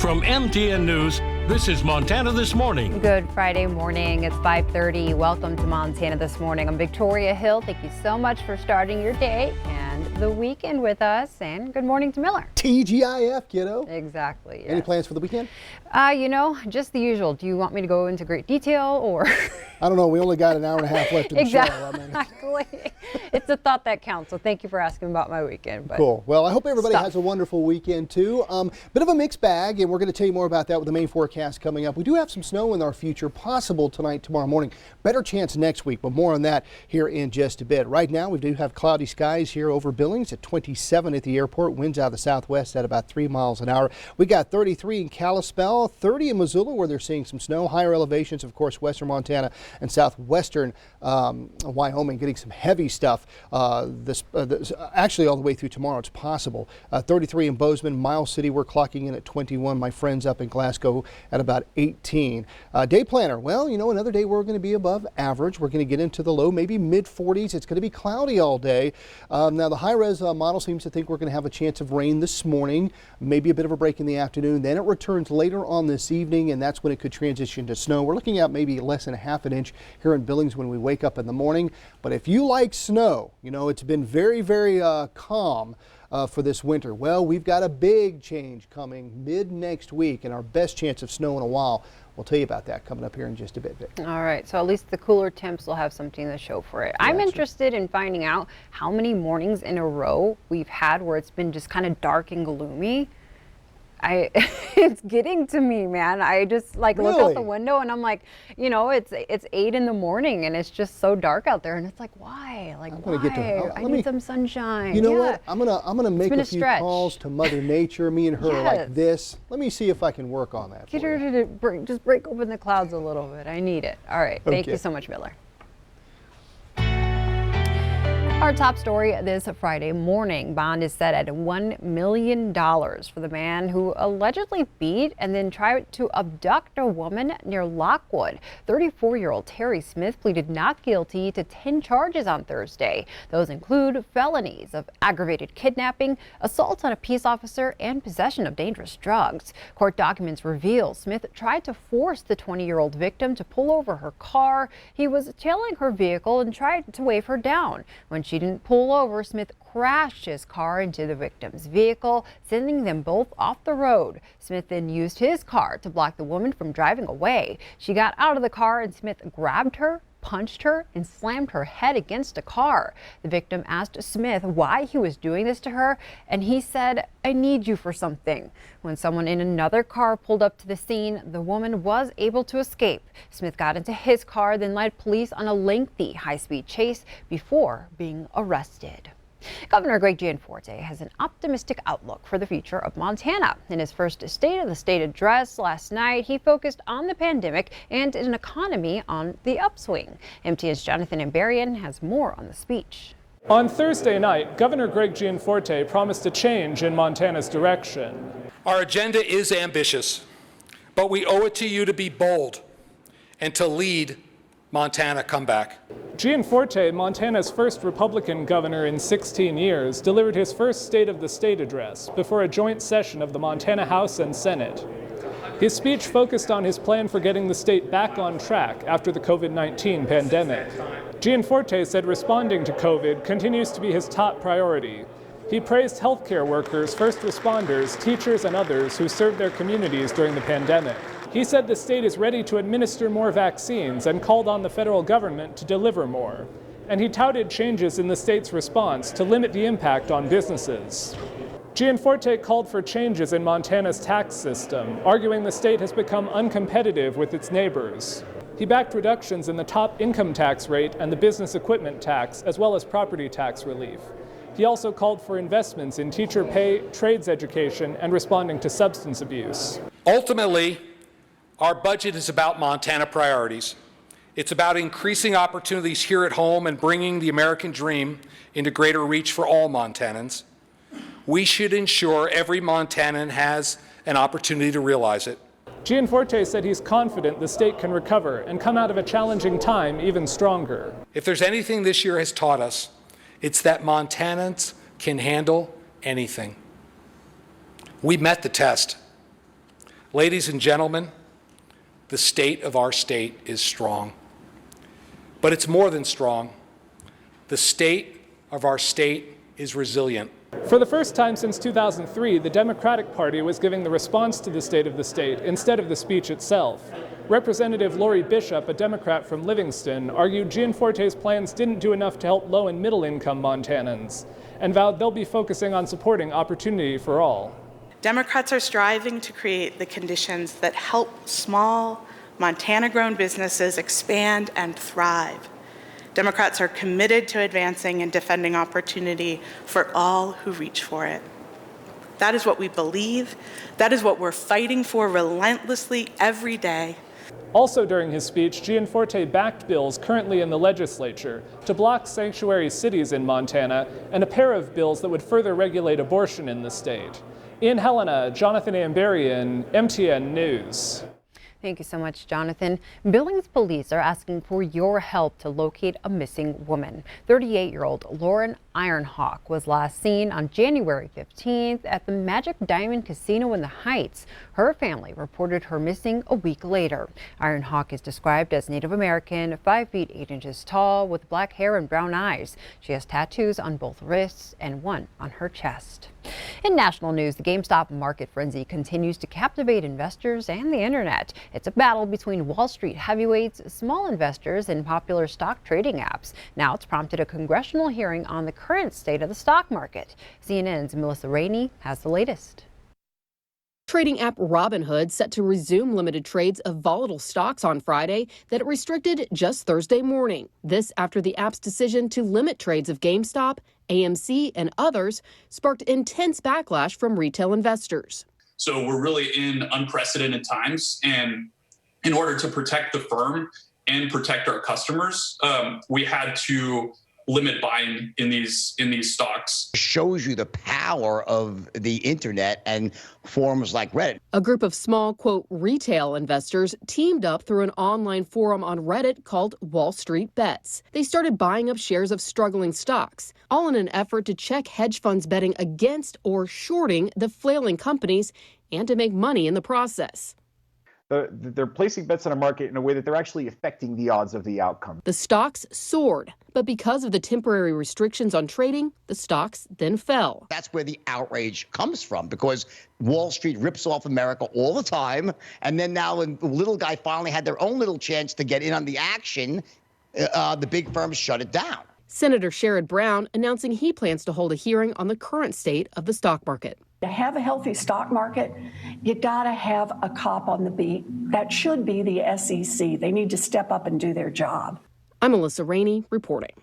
From MTN News, this is Montana This Morning. Good Friday morning. It's 5:30. Welcome to Montana This Morning. I'm Victoria Hill. Thank you so much for starting your day and the weekend with us. And good morning to Miller. TGIF, kiddo. Exactly. Yes. Any plans for the weekend? Just the usual. Do you want me to go into great detail or? I don't know. We only got an hour and a half left in the show. Exactly. It's a thought that counts. So thank you for asking about my weekend. But cool. Well, I hope everybody has a wonderful weekend too. Bit of a mixed bag, and we're going to tell you more about that with the main forecast coming up. We do have some snow in our future, possible tonight, tomorrow morning. Better chance next week, but more on that here in just a bit. Right now, we do have cloudy skies here over Billings at 27 at the airport. Winds out of the southwest at about 3 miles an hour. We got 33 in Kalispell, 30 in Missoula, where they're seeing some snow. Higher elevations, of course, western Montana and southwestern Wyoming getting some heavy stuff. Actually, all the way through tomorrow, it's possible. 33 in Bozeman, Miles City, we're clocking in at 21. My friends up in Glasgow at about 18. Day planner, well, another day we're going to be above average. We're going to get into the low, maybe mid 40s. It's going to be cloudy all day. Now, the high-res model seems to think we're going to have a chance of rain this morning, maybe a bit of a break in the afternoon. Then it returns later on this evening, and that's when it could transition to snow. We're looking at maybe less than a half an inch here in Billings when we wake up in the morning. But if you like snow, it's been very, very calm for this winter. Well, we've got a big change coming mid next week and our best chance of snow in a while. We'll tell you about that coming up here in just a bit, Vic. All right, so at least the cooler temps will have something to show for it. I'm interested in finding out how many mornings in a row we've had where it's been just kind of dark and gloomy. It's getting to me, man. I just look out the window and I'm like, it's 8 in the morning and it's just so dark out there and it's like, why? Why? I need some sunshine. You know what? I'm gonna make a few calls to Mother Nature. Me and her like this. Let me see if I can work on that. Get her to just break open the clouds a little bit. I need it. All right. Thank you so much, Miller. Our top story this Friday morning. Bond is set at $1 million for the man who allegedly beat and then tried to abduct a woman near Lockwood. 34-year-old Terry Smith pleaded not guilty to 10 charges on Thursday. Those include felonies of aggravated kidnapping, assault on a peace officer, and possession of dangerous drugs. Court documents reveal Smith tried to force the 20-year-old victim to pull over her car. He was tailing her vehicle and tried to wave her down. When she didn't pull over, Smith crashed his car into the victim's vehicle, sending them both off the road. Smith then used his car to block the woman from driving away. She got out of the car and Smith grabbed her, punched her, and slammed her head against a car. The victim asked Smith why he was doing this to her, and he said, "I need you for something." When someone in another car pulled up to the scene, the woman was able to escape. Smith got into his car, then led police on a lengthy high-speed chase before being arrested. Governor Greg Gianforte has an optimistic outlook for the future of Montana. In his first State of the State address last night, he focused on the pandemic and an economy on the upswing. MTN's Jonathan Ambarian has more on the speech. On Thursday night, Governor Greg Gianforte promised a change in Montana's direction. Our agenda is ambitious, but we owe it to you to be bold and to lead Montana comeback. Gianforte, Montana's first Republican governor in 16 years, delivered his first State of the State address before a joint session of the Montana House and Senate. His speech focused on his plan for getting the state back on track after the COVID-19 pandemic. Gianforte said responding to COVID continues to be his top priority. He praised healthcare workers, first responders, teachers, and others who served their communities during the pandemic. He said the state is ready to administer more vaccines and called on the federal government to deliver more. And he touted changes in the state's response to limit the impact on businesses. Gianforte called for changes in Montana's tax system, arguing the state has become uncompetitive with its neighbors. He backed reductions in the top income tax rate and the business equipment tax, as well as property tax relief. He also called for investments in teacher pay, trades education, and responding to substance abuse. Ultimately, our budget is about Montana priorities. It's about increasing opportunities here at home and bringing the American dream into greater reach for all Montanans. We should ensure every Montanan has an opportunity to realize it. Gianforte said he's confident the state can recover and come out of a challenging time even stronger. If there's anything this year has taught us, it's that Montanans can handle anything. We met the test. Ladies and gentlemen, the state of our state is strong. But it's more than strong. The state of our state is resilient. For the first time since 2003, the Democratic Party was giving the response to the state of the state instead of the speech itself. Representative Lori Bishop, a Democrat from Livingston, argued Gianforte's plans didn't do enough to help low and middle income Montanans, and vowed they'll be focusing on supporting opportunity for all. Democrats are striving to create the conditions that help small, Montana-grown businesses expand and thrive. Democrats are committed to advancing and defending opportunity for all who reach for it. That is what we believe. That is what we're fighting for relentlessly every day. Also during his speech, Gianforte backed bills currently in the legislature to block sanctuary cities in Montana and a pair of bills that would further regulate abortion in the state. In Helena, Jonathan Amberian, MTN News. Thank you so much, Jonathan. Billings police are asking for your help to locate a missing woman. 38-year-old Lauren Ironhawk was last seen on January 15th at the Magic Diamond Casino in the Heights. Her family reported her missing a week later. Ironhawk is described as Native American, 5 feet 8 inches tall, with black hair and brown eyes. She has tattoos on both wrists and one on her chest. In national news, the GameStop market frenzy continues to captivate investors and the internet. It's a battle between Wall Street heavyweights, small investors, and popular stock trading apps. Now it's prompted a congressional hearing on the current state of the stock market. CNN's Melissa Rainey has the latest. Trading app Robinhood set to resume limited trades of volatile stocks on Friday that it restricted just Thursday morning. This after the app's decision to limit trades of GameStop, AMC, and others sparked intense backlash from retail investors. So we're really in unprecedented times, and in order to protect the firm and protect our customers, we had to limit buying in these stocks. Shows you the power of the internet and forums like Reddit. A group of small, quote, retail investors teamed up through an online forum on Reddit called Wall Street Bets. They started buying up shares of struggling stocks, all in an effort to check hedge funds betting against or shorting the flailing companies and to make money in the process. They're placing bets on a market in a way that they're actually affecting the odds of the outcome. The stocks soared, but because of the temporary restrictions on trading, the stocks then fell. That's where the outrage comes from, because Wall Street rips off America all the time. And then now when the little guy finally had their own little chance to get in on the action, the big firms shut it down. Senator Sherrod Brown announcing he plans to hold a hearing on the current state of the stock market. To have a healthy stock market, you got to have a cop on the beat. That should be the SEC. They need to step up and do their job. I'm Melissa Rainey reporting.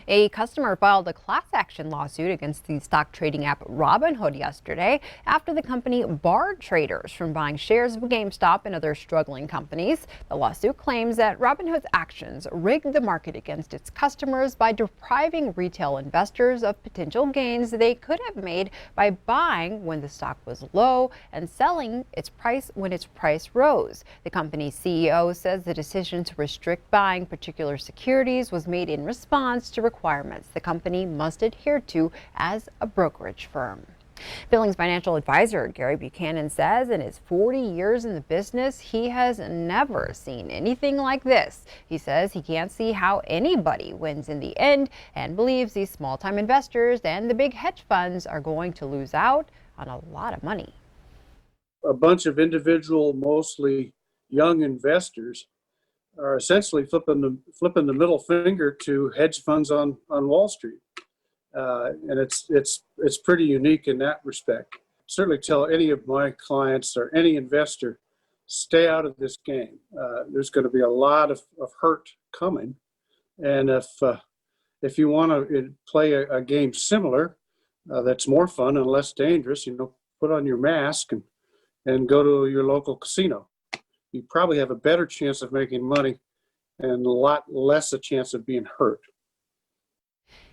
A customer filed a class action lawsuit against the stock trading app Robinhood yesterday after the company barred traders from buying shares of GameStop and other struggling companies. The lawsuit claims that Robinhood's actions rigged the market against its customers by depriving retail investors of potential gains they could have made by buying when the stock was low and selling its price when its price rose. The company's CEO says the decision to restrict buying particular securities was made in response to requirements the company must adhere to as a brokerage firm. Billings financial advisor Gary Buchanan says in his 40 years in the business, he has never seen anything like this. He says he can't see how anybody wins in the end and believes these small-time investors and the big hedge funds are going to lose out on a lot of money. A bunch of individual, mostly young investors are essentially flipping the middle finger to hedge funds on Wall Street, and it's pretty unique in that respect. Certainly, tell any of my clients or any investor, stay out of this game. There's going to be a lot of hurt coming, and if you want to play a game similar, that's more fun and less dangerous, put on your mask and go to your local casino. You probably have a better chance of making money and a lot less a chance of being hurt.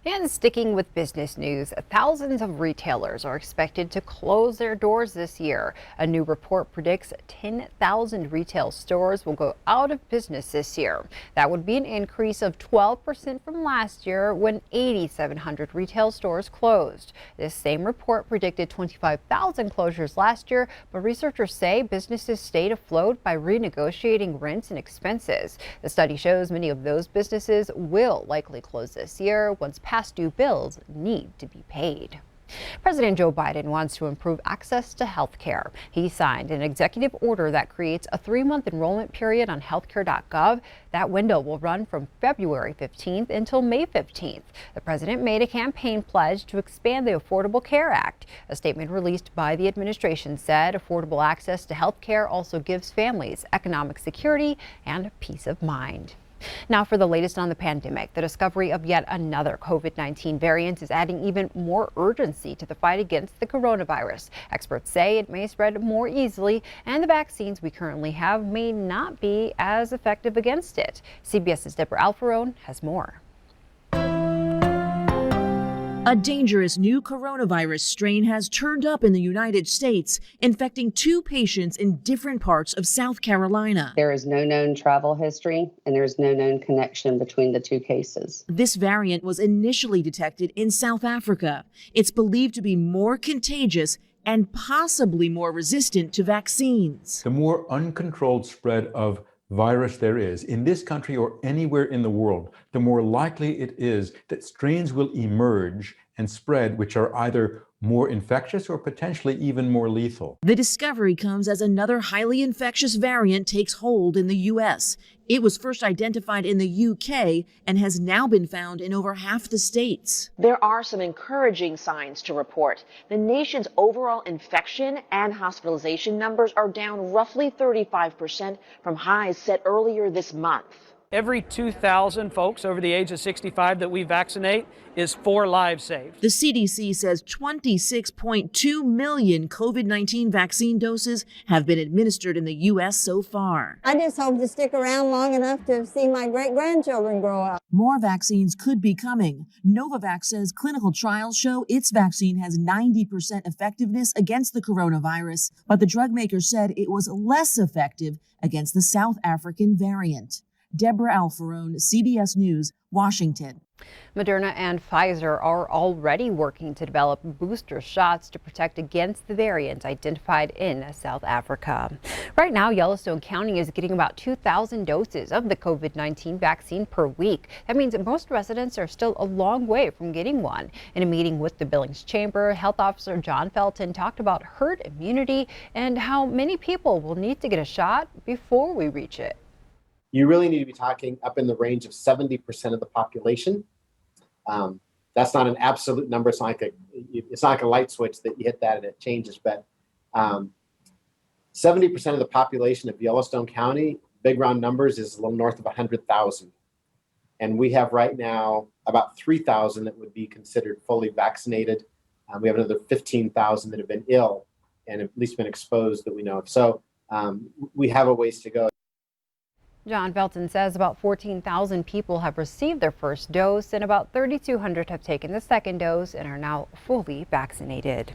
And sticking with business news, thousands of retailers are expected to close their doors this year. A new report predicts 10,000 retail stores will go out of business this year. That would be an increase of 12% from last year when 8,700 retail stores closed. This same report predicted 25,000 closures last year, but researchers say businesses stayed afloat by renegotiating rents and expenses. The study shows many of those businesses will likely close this year once past due bills need to be paid. President Joe Biden wants to improve access to health care. He signed an executive order that creates a 3-month enrollment period on healthcare.gov. That window will run from February 15th until May 15th. The president made a campaign pledge to expand the Affordable Care Act. A statement released by the administration said affordable access to health care also gives families economic security and peace of mind. Now for the latest on the pandemic, the discovery of yet another COVID-19 variant is adding even more urgency to the fight against the coronavirus. Experts say it may spread more easily, and the vaccines we currently have may not be as effective against it. CBS's Deborah Alfarone has more. A dangerous new coronavirus strain has turned up in the United States, infecting 2 patients in different parts of South Carolina. There is no known travel history, and there's no known connection between the 2 cases. This variant was initially detected in South Africa. It's believed to be more contagious and possibly more resistant to vaccines. The more uncontrolled spread of virus there is in this country or anywhere in the world, the more likely it is that strains will emerge and spread which are either more infectious or potentially even more lethal. The discovery comes as another highly infectious variant takes hold in the U.S. It was first identified in the U.K. and has now been found in over half the states. There are some encouraging signs to report. The nation's overall infection and hospitalization numbers are down roughly 35% from highs set earlier this month. Every 2,000 folks over the age of 65 that we vaccinate is 4 lives saved. The CDC says 26.2 million COVID-19 vaccine doses have been administered in the U.S. so far. I just hope to stick around long enough to see my great-grandchildren grow up. More vaccines could be coming. Novavax says clinical trials show its vaccine has 90% effectiveness against the coronavirus, but the drug maker said it was less effective against the South African variant. Deborah Alfarone, CBS News, Washington. Moderna and Pfizer are already working to develop booster shots to protect against the variant identified in South Africa. Right now, Yellowstone County is getting about 2,000 doses of the COVID-19 vaccine per week. That means that most residents are still a long way from getting one. In a meeting with the Billings Chamber, Health Officer John Felton talked about herd immunity and how many people will need to get a shot before we reach it. You really need to be talking up in the range of 70% of the population. That's not an absolute number. It's not like a light switch that you hit that and it changes. But 70% of the population of Yellowstone County, big round numbers, is a little north of 100,000. And we have right now about 3,000 that would be considered fully vaccinated. We have another 15,000 that have been ill and at least been exposed that we know of. So we have a ways to go. John Felton says about 14,000 people have received their first dose and about 3,200 have taken the second dose and are now fully vaccinated.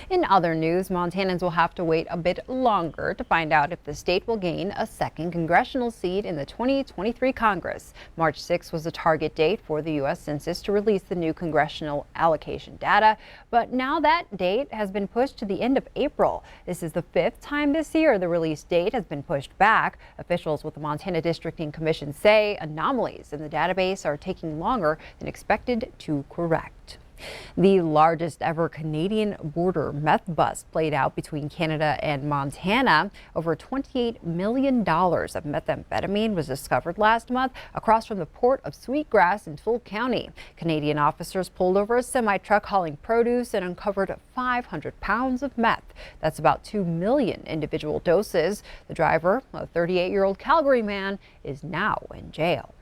In other news, Montanans will have to wait a bit longer to find out if the state will gain a second congressional seat in the 2023 Congress. March 6 was the target date for the U.S. Census to release the new congressional allocation data, but now that date has been pushed to the end of April. This is the 5th time this year the release date has been pushed back. Officials with the Montana Districting Commission say anomalies in the database are taking longer than expected to correct. The largest ever Canadian border meth bust played out between Canada and Montana. Over $28 million of methamphetamine was discovered last month across from the port of Sweetgrass in Toole County. Canadian officers pulled over a semi-truck hauling produce and uncovered 500 pounds of meth. That's about 2 million individual doses. The driver, a 38-year-old Calgary man, is now in jail.